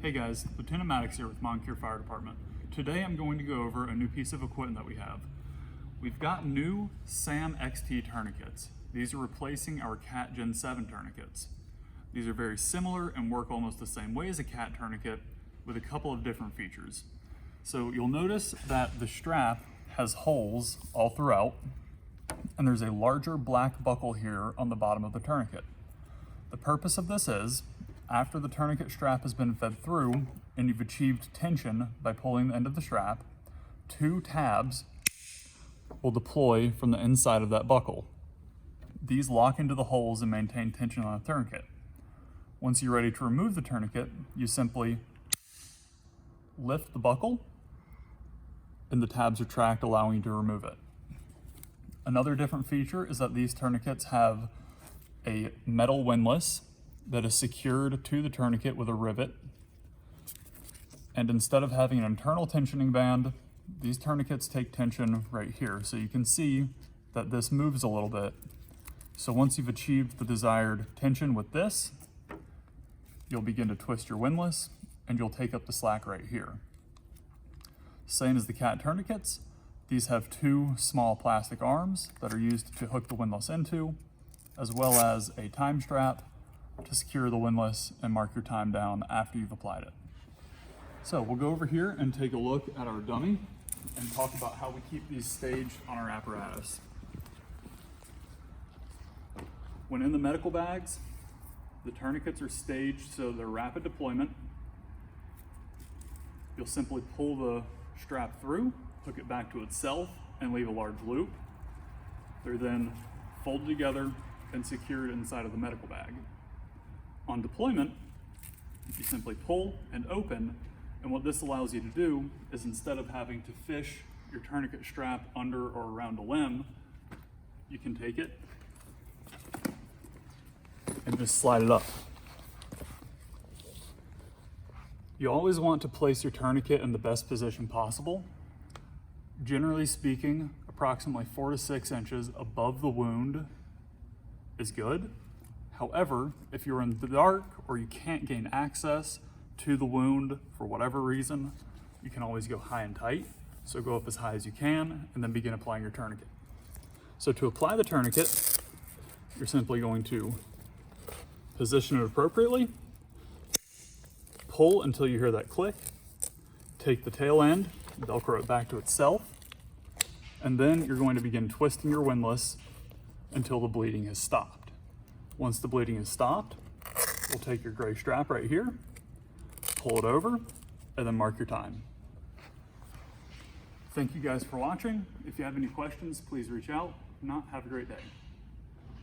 Hey guys, Lieutenant Maddox here with Moncure Fire Department. Today I'm going to go over a new piece of equipment that we have. We've got new SAM XT Tourniquets. These are replacing our CAT Gen 7 tourniquets. These are very similar and work almost the same way as a CAT tourniquet with a couple of different features. So you'll notice that the strap has holes all throughout, and there's a larger black buckle here on the bottom of the tourniquet. The purpose of this is, after the tourniquet strap has been fed through and you've achieved tension by pulling the end of the strap, 2 tabs will deploy from the inside of that buckle. These lock into the holes and maintain tension on the tourniquet. Once you're ready to remove the tourniquet, you simply lift the buckle and the tabs retract, allowing you to remove it. Another different feature is that these tourniquets have a metal windlass that is secured to the tourniquet with a rivet. And instead of having an internal tensioning band, these tourniquets take tension right here. So you can see that this moves a little bit. So once you've achieved the desired tension with this, you'll begin to twist your windlass and you'll take up the slack right here. Same as the CAT tourniquets, these have 2 small plastic arms that are used to hook the windlass into, as well as a time strap to secure the windlass and mark your time down after you've applied it. So we'll go over here and take a look at our dummy and talk about how we keep these staged on our apparatus. When in the medical bags, the tourniquets are staged so they're rapid deployment. You'll simply pull the strap through, hook it back to itself, and leave a large loop. They're then folded together and secured inside of the medical bag. On deployment, you simply pull and open, and what this allows you to do is, instead of having to fish your tourniquet strap under or around a limb, you can take it and just slide it up. You always want to place your tourniquet in the best position possible. Generally speaking, approximately 4 to 6 inches above the wound is good. However, if you're in the dark or you can't gain access to the wound for whatever reason, you can always go high and tight. So go up as high as you can and then begin applying your tourniquet. So to apply the tourniquet, you're simply going to position it appropriately, pull until you hear that click, take the tail end, Velcro it back to itself, and then you're going to begin twisting your windlass until the bleeding has stopped. Once the bleeding is stopped, we'll take your gray strap right here, pull it over, and then mark your time. Thank you guys for watching. If you have any questions, please reach out. If not, have a great day.